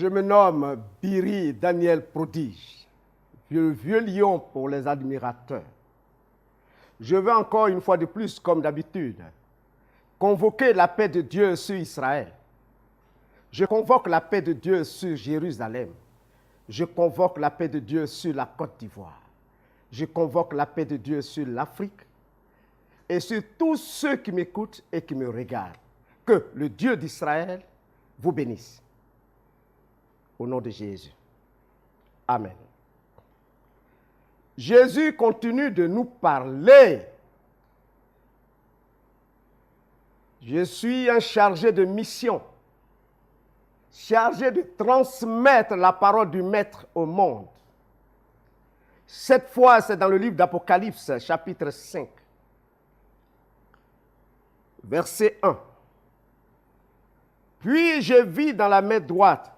Je me nomme Biri Daniel Prodige, le vieux lion pour les admirateurs. Je veux encore une fois de plus, comme d'habitude, convoquer la paix de Dieu sur Israël. Je convoque la paix de Dieu sur Jérusalem. Je convoque la paix de Dieu sur la Côte d'Ivoire. Je convoque la paix de Dieu sur l'Afrique et sur tous ceux qui m'écoutent et qui me regardent. Que le Dieu d'Israël vous bénisse. Au nom de Jésus. Amen. Jésus continue de nous parler. Je suis un chargé de mission, chargé de transmettre la parole du Maître au monde. Cette fois, c'est dans le livre d'Apocalypse, chapitre 5, verset 1. Puis je vis dans la main droite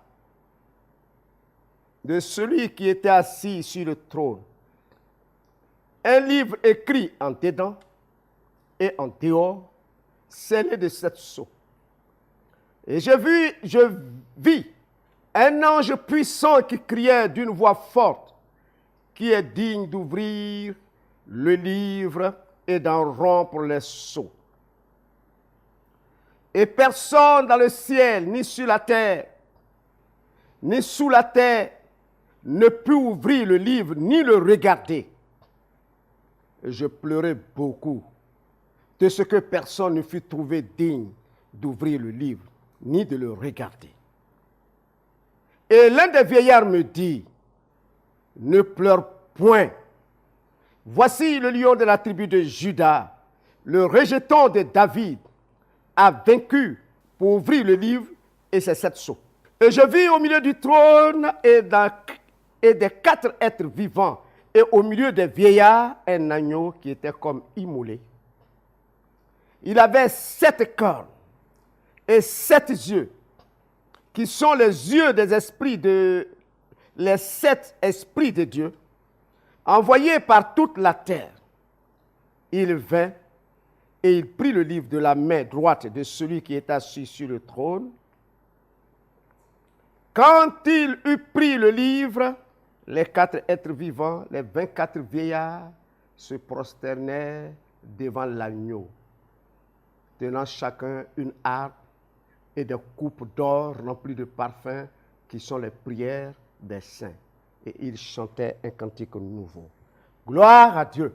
de celui qui était assis sur le trône un livre écrit en dedans et en dehors, scellé de 7 sceaux. Et je vis un ange puissant qui criait d'une voix forte, qui est digne d'ouvrir le livre et d'en rompre les sceaux. Et personne dans le ciel, ni sur la terre, ni sous la terre, ne put ouvrir le livre, ni le regarder. Et je pleurais beaucoup de ce que personne ne fut trouvé digne d'ouvrir le livre, ni de le regarder. Et l'un des vieillards me dit, ne pleure point. Voici le lion de la tribu de Juda, le rejeton de David, a vaincu pour ouvrir le livre et ses 7 sceaux. Et je vis au milieu du trône et des 4 êtres vivants, et au milieu des vieillards, un agneau qui était comme immolé. Il avait 7 cornes et 7 yeux, qui sont les yeux des esprits les 7 esprits de Dieu, envoyés par toute la terre. Il vint et il prit le livre de la main droite de celui qui est assis sur le trône. Quand il eut pris le livre, les 4 êtres vivants, les 24 vieillards, se prosternèrent devant l'agneau, tenant chacun une harpe et des coupes d'or remplies de parfums qui sont les prières des saints. Et ils chantaient un cantique nouveau. Gloire à Dieu.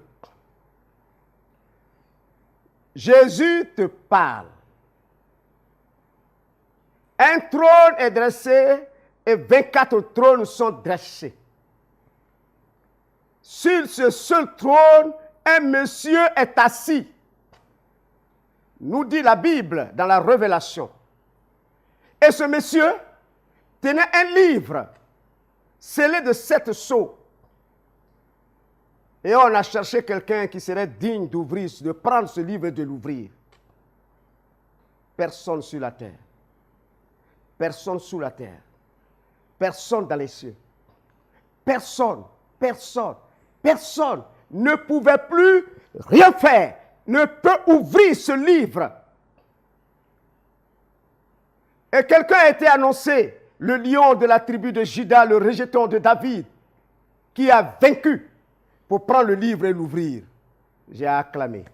Jésus te parle. Un trône est dressé et 24 trônes sont dressés. Sur ce seul trône, un monsieur est assis. Nous dit la Bible dans la Révélation. Et ce monsieur tenait un livre scellé de 7 sceaux. Et on a cherché quelqu'un qui serait digne d'ouvrir, de prendre ce livre et de l'ouvrir. Personne sur la terre. Personne sous la terre. Personne dans les cieux. Personne ne pouvait plus rien faire, ne peut ouvrir ce livre. Et quelqu'un a été annoncé, le lion de la tribu de Juda, le rejeton de David, qui a vaincu pour prendre le livre et l'ouvrir. J'ai acclamé.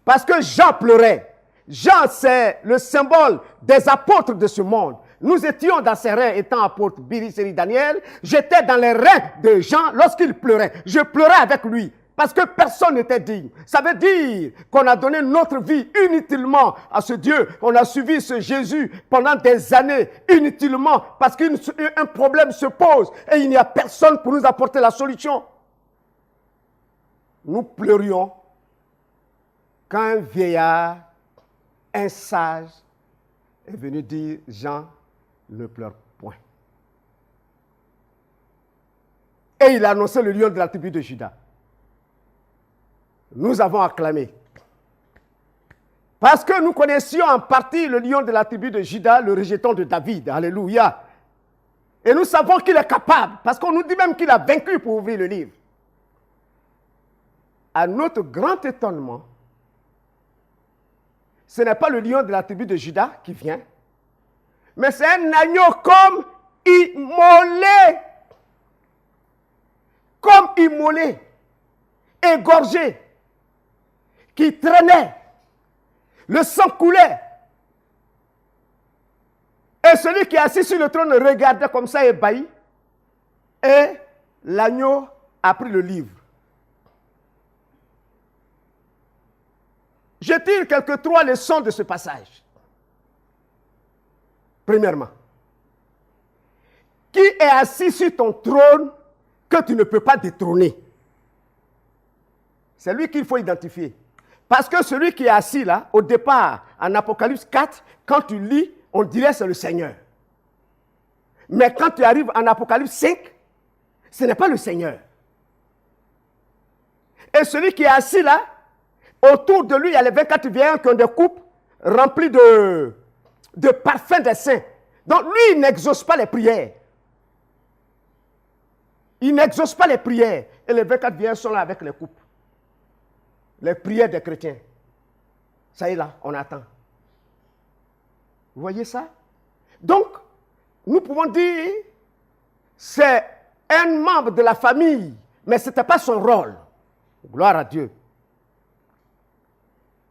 Parce que Jean pleurait. Jean, c'est le symbole des apôtres de ce monde. Nous étions dans ses reins, étant apôtre Biri Daniel. J'étais dans les reins de Jean lorsqu'il pleurait. Je pleurais avec lui parce que personne n'était digne. Ça veut dire qu'on a donné notre vie inutilement à ce Dieu. On a suivi ce Jésus pendant des années inutilement parce qu'un problème se pose et il n'y a personne pour nous apporter la solution. Nous pleurions quand un vieillard, un sage, est venu dire « Jean, ne pleure point ». Et il a annoncé le lion de la tribu de Juda. Nous avons acclamé. Parce que nous connaissions en partie le lion de la tribu de Juda, le rejeton de David. Alléluia. Et nous savons qu'il est capable, parce qu'on nous dit même qu'il a vaincu pour ouvrir le livre. À notre grand étonnement, ce n'est pas le lion de la tribu de Juda qui vient, mais c'est un agneau comme immolé, égorgé, qui traînait, le sang coulait. Et celui qui est assis sur le trône regardait comme ça ébahi. Et l'agneau a pris le livre. Je tire quelques 3 leçons de ce passage. Premièrement, qui est assis sur ton trône que tu ne peux pas détrôner? C'est lui qu'il faut identifier. Parce que celui qui est assis là, au départ, en Apocalypse 4, quand tu lis, on dirait que c'est le Seigneur. Mais quand tu arrives en Apocalypse 5, ce n'est pas le Seigneur. Et celui qui est assis là, autour de lui, il y a les 24 vieillards qui ont des coupes remplies de parfums des saints. Donc lui, il n'exauce pas les prières. Il n'exauce pas les prières. Et les 24 vieillards sont là avec les coupes. Les prières des chrétiens. Ça y est là, on attend. Vous voyez ça? Donc, nous pouvons dire, c'est un membre de la famille, mais ce n'était pas son rôle. Gloire à Dieu.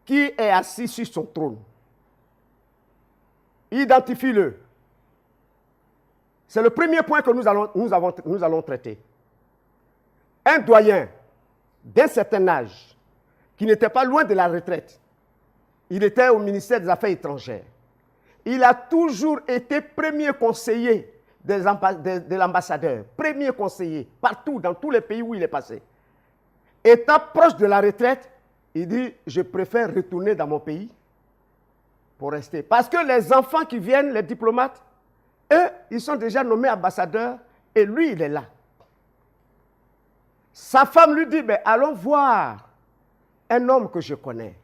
Qui est assis sur son trône? Identifie-le. C'est le premier point que nous allons traiter. Un doyen d'un certain âge, qui n'était pas loin de la retraite, il était au ministère des Affaires étrangères. Il a toujours été premier conseiller de l'ambassadeur, premier conseiller, partout, dans tous les pays où il est passé. Étant proche de la retraite, il dit, je préfère retourner dans mon pays pour rester. Parce que les enfants qui viennent, les diplomates, eux, ils sont déjà nommés ambassadeurs et lui, il est là. Sa femme lui dit, ben, allons voir un homme que je connais.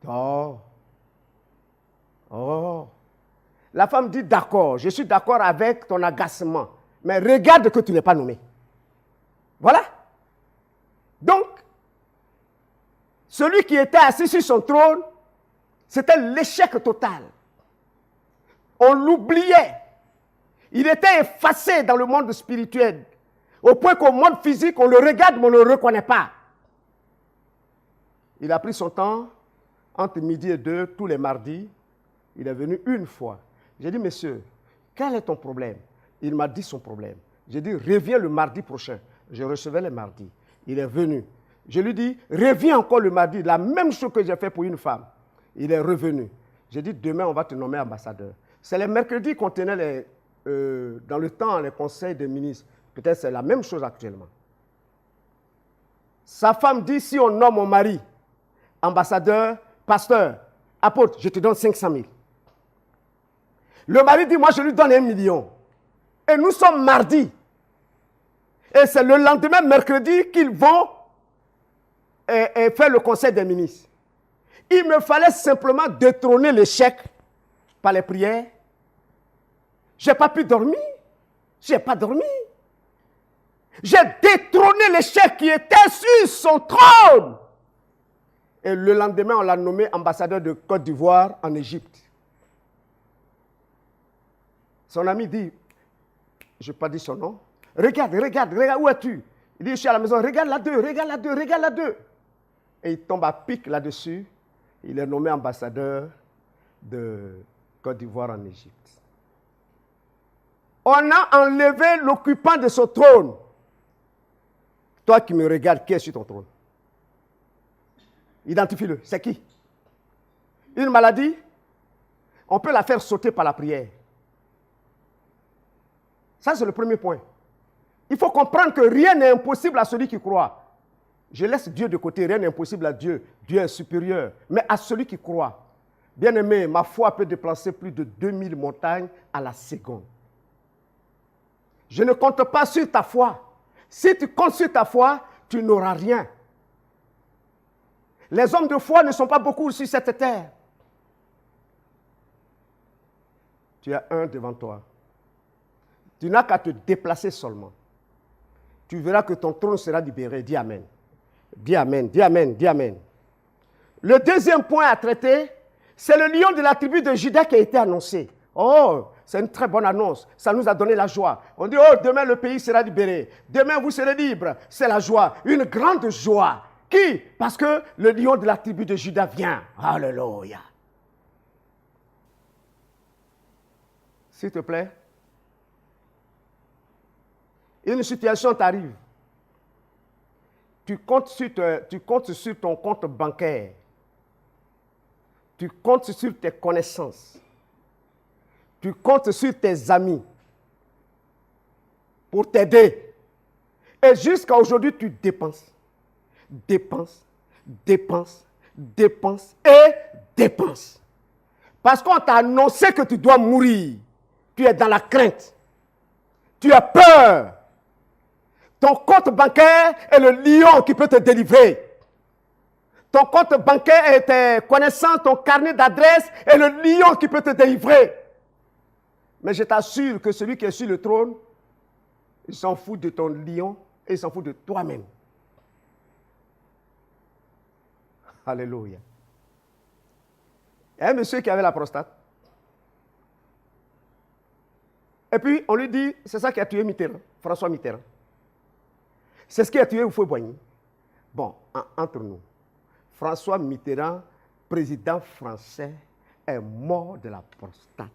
Oh. La femme dit, d'accord, je suis d'accord avec ton agacement, mais regarde que tu n'es pas nommé. Voilà. Donc, celui qui était assis sur son trône, c'était l'échec total. On l'oubliait. Il était effacé dans le monde spirituel, au point qu'au monde physique, on le regarde, mais on ne le reconnaît pas. Il a pris son temps, entre midi et 2, tous les mardis. Il est venu une fois. J'ai dit, monsieur, quel est ton problème? Il m'a dit son problème. J'ai dit, reviens le mardi prochain. Je recevais le mardi. Il est venu. Je lui dis, reviens encore le mardi. La même chose que j'ai fait pour une femme. Il est revenu. J'ai dit, demain, on va te nommer ambassadeur. C'est les mercredis qu'on tenait dans le temps les conseils des ministres. Peut-être c'est la même chose actuellement. Sa femme dit, si on nomme mon mari ambassadeur, pasteur, apôtre, je te donne 500 000. Le mari dit, moi je lui donne 1 million. Et nous sommes mardi. Et c'est le lendemain, mercredi, qu'ils vont faire le conseil des ministres. Il me fallait simplement détrôner l'échec par les prières. Je n'ai pas pu dormir. Je n'ai pas dormi. J'ai détrôné l'échec qui était sur son trône. Et le lendemain, on l'a nommé ambassadeur de Côte d'Ivoire en Égypte. Son ami dit, je n'ai pas dit son nom, regarde, où es-tu? Il dit, je suis à la maison, regarde la 2. Et il tombe à pic là-dessus. Il est nommé ambassadeur de Côte d'Ivoire en Égypte. On a enlevé l'occupant de son trône. Toi qui me regardes, qui est sur ton trône? Identifie-le. C'est qui? Une maladie, on peut la faire sauter par la prière. Ça, c'est le premier point. Il faut comprendre que rien n'est impossible à celui qui croit. Je laisse Dieu de côté, rien n'est impossible à Dieu. Dieu est supérieur. Mais à celui qui croit, bien-aimé, ma foi peut déplacer plus de 2000 montagnes à la seconde. Je ne compte pas sur ta foi. Si tu comptes sur ta foi, tu n'auras rien. Les hommes de foi ne sont pas beaucoup sur cette terre. Tu as un devant toi. Tu n'as qu'à te déplacer seulement. Tu verras que ton trône sera libéré. Dis Amen. Dis Amen, dis Amen, dis Amen. Le deuxième point à traiter, c'est le lion de la tribu de Juda qui a été annoncé. Oh, c'est une très bonne annonce. Ça nous a donné la joie. On dit, oh, demain le pays sera libéré. Demain vous serez libre. C'est la joie. Une grande joie. Qui? Parce que le lion de la tribu de Juda vient. Alléluia. S'il te plaît. Une situation t'arrive. Tu comptes sur ton compte bancaire. Tu comptes sur tes connaissances. Tu comptes sur tes amis pour t'aider. Et jusqu'à aujourd'hui, tu dépenses. Dépenses, dépenses, dépenses et dépenses. Parce qu'on t'a annoncé que tu dois mourir. Tu es dans la crainte. Tu as peur. Ton compte bancaire est le lion qui peut te délivrer. Ton compte bancaire et tes connaissances, ton carnet d'adresse est le lion qui peut te délivrer. Mais je t'assure que celui qui est sur le trône, il s'en fout de ton lion et il s'en fout de toi-même. Alléluia. Il y a un monsieur qui avait la prostate. Et puis, on lui dit, c'est ça qui a tué Mitterrand, François Mitterrand. C'est ce qui a tué Houphouët-Boigny. Bon, entre nous, François Mitterrand, président français, est mort de la prostate.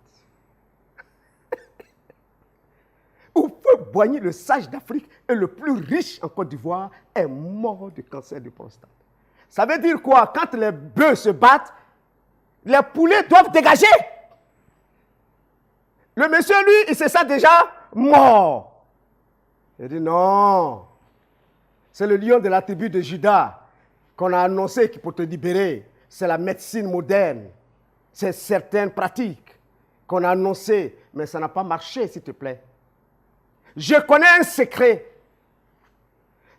Houphouët-Boigny, le sage d'Afrique et le plus riche en Côte d'Ivoire, est mort de cancer de prostate. Ça veut dire quoi? Quand les bœufs se battent, les poulets doivent dégager. Le monsieur, lui, il se sent déjà mort. Il dit non. C'est le lion de la tribu de Juda qu'on a annoncé qui peut te libérer. C'est la médecine moderne. C'est certaines pratiques qu'on a annoncées, mais ça n'a pas marché, s'il te plaît. Je connais un secret.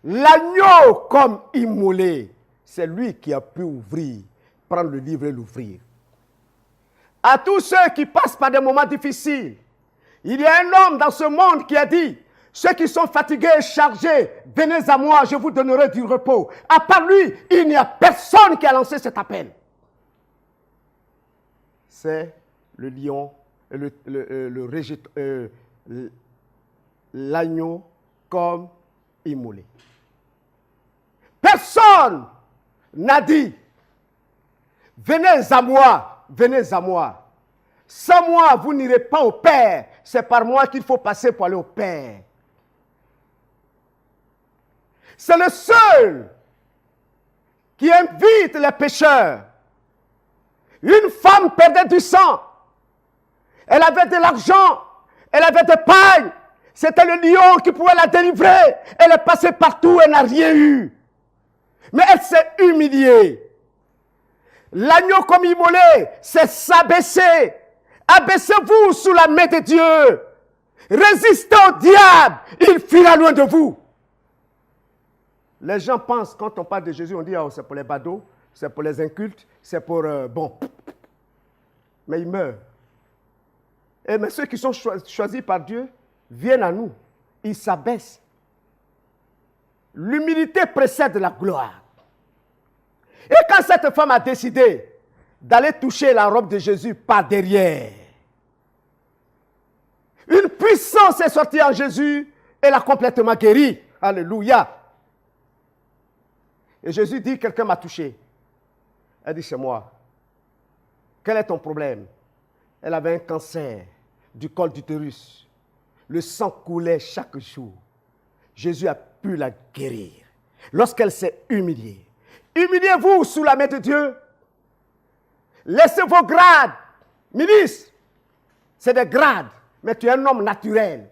L'agneau comme immolé, c'est lui qui a pu ouvrir, prendre le livre et l'ouvrir. À tous ceux qui passent par des moments difficiles, il y a un homme dans ce monde qui a dit, ceux qui sont fatigués et chargés, venez à moi, je vous donnerai du repos. À part lui, il n'y a personne qui a lancé cet appel. C'est le lion, l'agneau comme immolé. Personne n'a dit, venez à moi, venez à moi. Sans moi, vous n'irez pas au Père. C'est par moi qu'il faut passer pour aller au Père. C'est le seul qui invite les pécheurs. Une femme perdait du sang. Elle avait de l'argent. Elle avait des pailles. C'était le lion qui pouvait la délivrer. Elle est passée partout, elle n'a rien eu. Mais elle s'est humiliée. L'agneau comme immolé, c'est s'abaisser. Abaissez-vous sous la main de Dieu. Résistez au diable, il fuira loin de vous. Les gens pensent, quand on parle de Jésus, on dit, oh, c'est pour les badauds, c'est pour les incultes, c'est pour... bon. Mais ils meurent. Mais ceux qui sont choisis par Dieu viennent à nous. Ils s'abaissent. L'humilité précède la gloire. Et quand cette femme a décidé d'aller toucher la robe de Jésus par derrière, une puissance est sortie en Jésus et l'a complètement guéri. Alléluia. Et Jésus dit, quelqu'un m'a touché. Elle dit, c'est moi. Quel est ton problème? Elle avait un cancer du col d'utérus. Le sang coulait chaque jour. Jésus a pu la guérir. Lorsqu'elle s'est humiliée. Humiliez-vous sous la main de Dieu. Laissez vos grades. Ministre, c'est des grades. Mais tu es un homme naturel.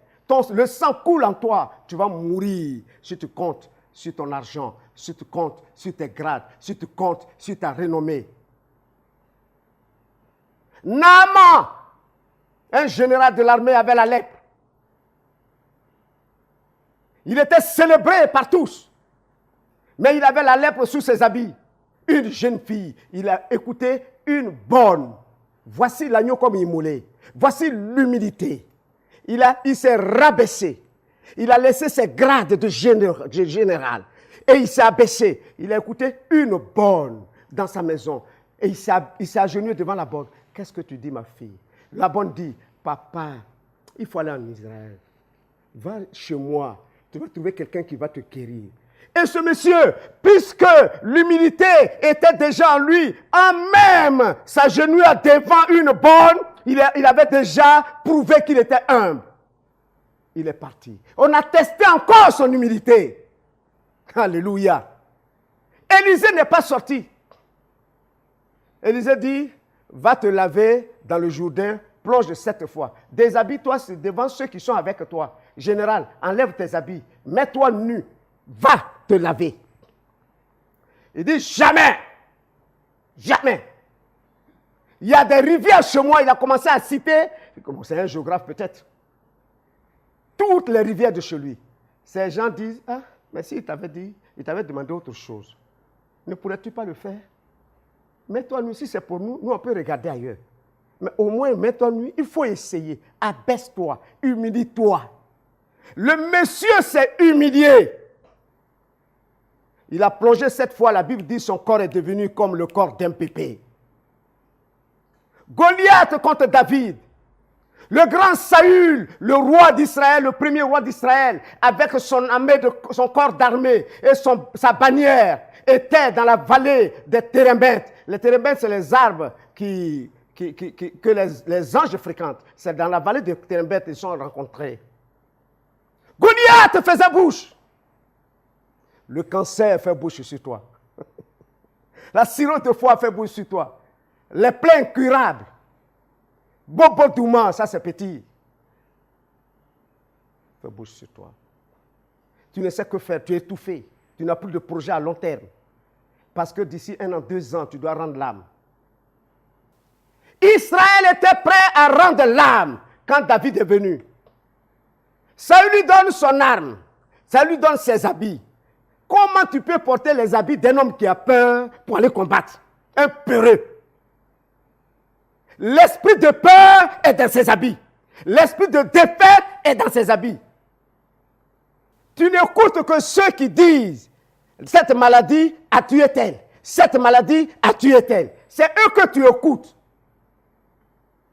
Le sang coule en toi. Tu vas mourir si tu comptes sur ton argent, si tu comptes sur tes grades, si tu comptes sur ta renommée. Naaman, un général de l'armée, avait la lèpre. Il était célébré par tous. Mais il avait la lèpre sous ses habits. Une jeune fille, il a écouté une bonne. Voici l'agneau comme immolé. Voici l'humilité. Il s'est rabaissé. Il a laissé ses grades de général. Et il s'est abaissé. Il a écouté une bonne dans sa maison. Et il s'est agenouillé devant la bonne. Qu'est-ce que tu dis, ma fille? La bonne dit, papa, il faut aller en Israël. Va chez moi, tu vas trouver quelqu'un qui va te guérir. Et ce monsieur, puisque l'humilité était déjà en lui, en même s'agenouillant devant une borne, il avait déjà prouvé qu'il était humble. Il est parti. On a testé encore son humilité. Alléluia. Élisée n'est pas sorti. Élisée dit, va te laver dans le Jourdain, plonge 7 fois. Déshabille-toi devant ceux qui sont avec toi. Général, enlève tes habits, mets-toi nu, va te laver. Il dit, jamais, jamais. Il y a des rivières chez moi, il a commencé à citer, c'est un géographe peut-être, toutes les rivières de chez lui. Ces gens disent, ah, mais s'il t'avait dit, il t'avait demandé autre chose, ne pourrais-tu pas le faire? Mets-toi nu, si c'est pour nous, nous on peut regarder ailleurs. Mais au moins, mets-toi nu, il faut essayer. Abaisse-toi, humilie-toi. Le monsieur s'est humilié. Il a plongé 7 fois, la Bible dit son corps est devenu comme le corps d'un pépé. Goliath contre David. Le grand Saül, le roi d'Israël, le premier roi d'Israël, avec son corps d'armée et sa bannière, était dans la vallée des Térébentes. Les Térébentes, c'est les arbres que les anges fréquentent. C'est dans la vallée des Térébentes qu'ils sont rencontrés. Goliath faisait bouche. Le cancer fait bouche sur toi. La cirrhose de foie fait bouche sur toi. Les plaies incurables. Bobo Douma, ça c'est petit. Fait bouche sur toi. Tu ne sais que faire, tu es étouffé. Tu n'as plus de projet à long terme. Parce que d'ici 1 an, 2 ans, tu dois rendre l'âme. Israël était prêt à rendre l'âme quand David est venu. Ça lui donne son arme. Ça lui donne ses habits. Comment tu peux porter les habits d'un homme qui a peur pour aller combattre? Un peureux. L'esprit de peur est dans ses habits. L'esprit de défaite est dans ses habits. Tu n'écoutes que ceux qui disent cette maladie a tué tel. Cette maladie a tué tel. C'est eux que tu écoutes.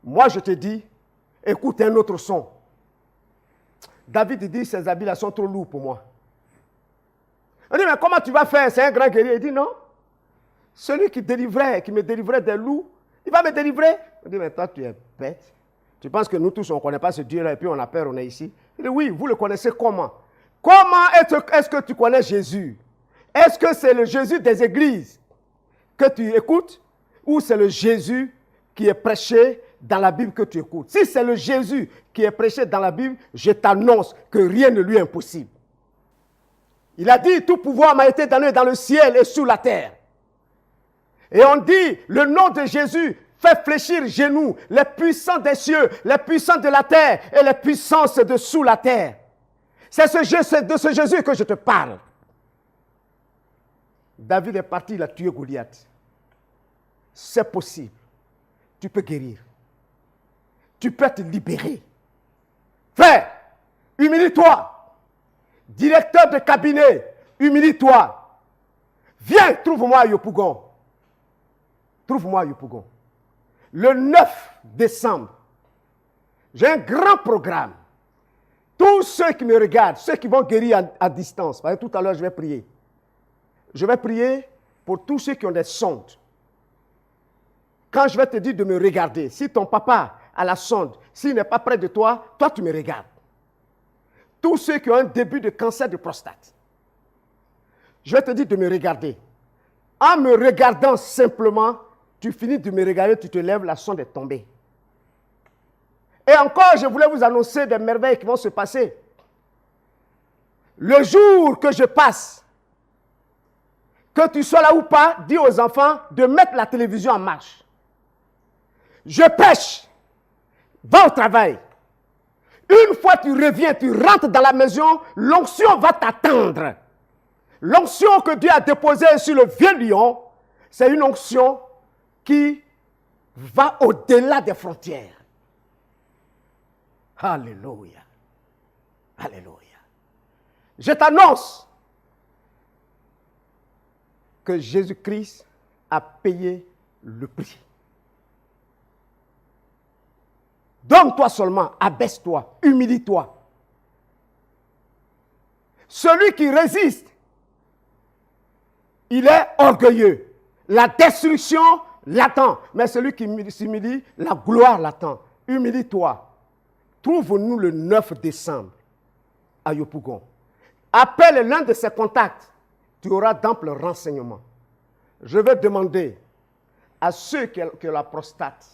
Moi, je te dis, écoute un autre son. David dit, ces habits-là sont trop lourds pour moi. On dit, mais comment tu vas faire? C'est un grand guerrier. Il dit, non. Celui qui me délivrait des loups, il va me délivrer. On dit, mais toi, tu es bête. Tu penses que nous tous, on ne connaît pas ce Dieu-là et puis on a peur, on est ici? Il dit, oui, vous le connaissez comment? Comment est-ce que tu connais Jésus? Est-ce que c'est le Jésus des églises que tu écoutes ou c'est le Jésus qui est prêché dans la Bible que tu écoutes? Si c'est le Jésus qui est prêché dans la Bible, je t'annonce que rien ne lui est impossible. Il a dit, tout pouvoir m'a été donné dans le ciel et sous la terre. Et on dit, le nom de Jésus fait fléchir genoux, les puissants des cieux, les puissants de la terre et les puissances de sous la terre. C'est de ce Jésus que je te parle. David est parti, il a tué Goliath. C'est possible. Tu peux guérir. Tu peux te libérer. Frère, humilie-toi. Directeur de cabinet, humilie-toi. Viens, trouve-moi à Yopougon. Trouve-moi à Yopougon. Le 9 décembre, j'ai un grand programme. Tous ceux qui me regardent, ceux qui vont guérir à distance, parce que tout à l'heure je vais prier. Je vais prier pour tous ceux qui ont des sondes. Quand je vais te dire de me regarder, si ton papa a la sonde, s'il n'est pas près de toi, toi tu me regardes. Tous ceux qui ont un début de cancer de prostate, je vais te dire de me regarder. En me regardant simplement, tu finis de me regarder, tu te lèves, la sonde est tombée. Et encore, je voulais vous annoncer des merveilles qui vont se passer. Le jour que je passe, que tu sois là ou pas, dis aux enfants de mettre la télévision en marche. Je pêche, va au travail. Une fois tu reviens, tu rentres dans la maison, l'onction va t'attendre. L'onction que Dieu a déposée sur le vieux lion, c'est une onction qui va au-delà des frontières. Alléluia. Alléluia. Je t'annonce que Jésus-Christ a payé le prix. Donne-toi seulement, abaisse-toi, humilie-toi. Celui qui résiste, il est orgueilleux. La destruction l'attend. Mais celui qui s'humilie, la gloire l'attend. Humilie-toi. Trouve-nous le 9 décembre à Yopougon. Appelle l'un de ses contacts. Tu auras d'amples renseignements. Je vais demander à ceux qui ont la prostate,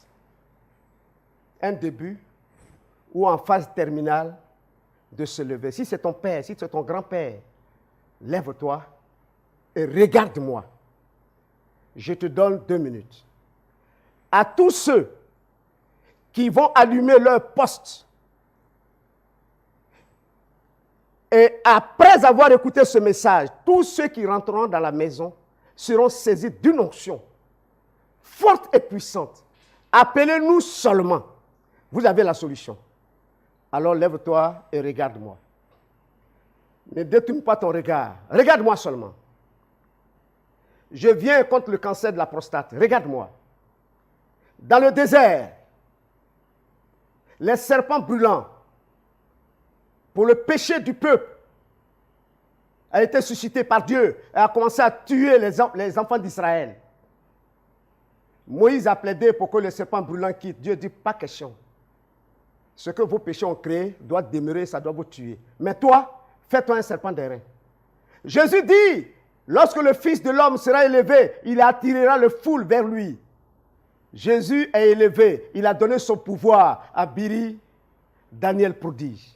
un début ou en phase terminale, de se lever. Si c'est ton père, si c'est ton grand-père, lève-toi et regarde-moi. Je te donne 2 minutes. À tous ceux qui vont allumer leur poste et après avoir écouté ce message, tous ceux qui rentreront dans la maison seront saisis d'une onction forte et puissante. Appelez-nous seulement. Vous avez la solution. Alors lève-toi et regarde-moi. Ne détourne pas ton regard. Regarde-moi seulement. Je viens contre le cancer de la prostate. Regarde-moi. Dans le désert, les serpents brûlants, pour le péché du peuple, a été suscité par Dieu et a commencé à tuer les enfants d'Israël. Moïse a plaidé pour que les serpents brûlants quittent. Dieu dit, pas question. Ce que vos péchés ont créé doit demeurer, ça doit vous tuer. Mais toi, fais-toi un serpent d'airain. Jésus dit, lorsque le Fils de l'homme sera élevé, il attirera le foule vers lui. Jésus est élevé, il a donné son pouvoir à Biri, Daniel prodige.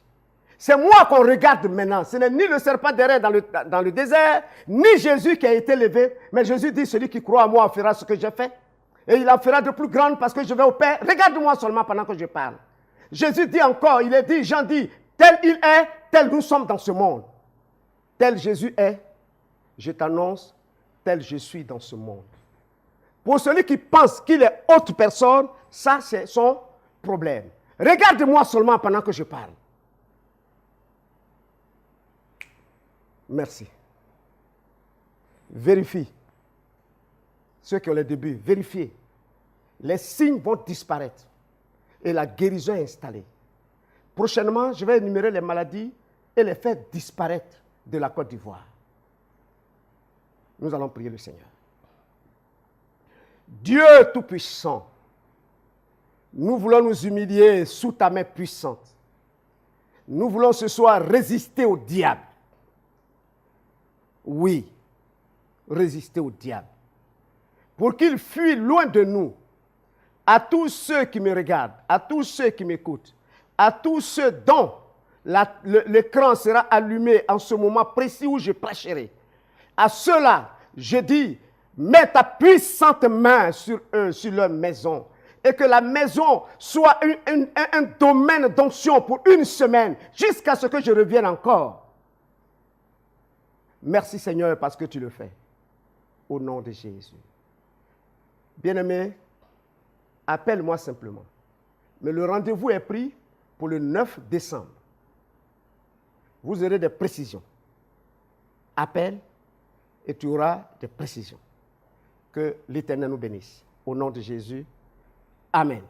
C'est moi qu'on regarde maintenant. Ce n'est ni le serpent d'airain dans le désert, ni Jésus qui a été élevé. Mais Jésus dit, celui qui croit à moi fera ce que j'ai fait. Et il en fera de plus grande parce que je vais au Père. Regarde-moi seulement pendant que je parle. Jésus dit encore, il est dit, Jean dit, tel il est, tel nous sommes dans ce monde. Tel Jésus est, je t'annonce, tel je suis dans ce monde. Pour celui qui pense qu'il est autre personne, ça c'est son problème. Regarde-moi seulement pendant que je parle. Merci. Vérifie. Ceux qui ont le début, vérifiez. Les signes vont disparaître et la guérison est installée. Prochainement, je vais énumérer les maladies et les faire disparaître de la Côte d'Ivoire. Nous allons prier le Seigneur. Dieu Tout-Puissant, nous voulons nous humilier sous ta main puissante. Nous voulons ce soir résister au diable. Oui, résister au diable. Pour qu'il fuit loin de nous. À tous ceux qui me regardent, à tous ceux qui m'écoutent, à tous ceux dont l'écran sera allumé en ce moment précis où je prêcherai. À ceux-là, je dis, mets ta puissante main sur eux, sur leur maison. Et que la maison soit un domaine d'onction pour une semaine, jusqu'à ce que je revienne encore. Merci Seigneur parce que tu le fais. Au nom de Jésus. Bien-aimé, appelle-moi simplement. Mais le rendez-vous est pris pour le 9 décembre. Vous aurez des précisions. Appelle et tu auras des précisions. Que l'Éternel nous bénisse. Au nom de Jésus. Amen.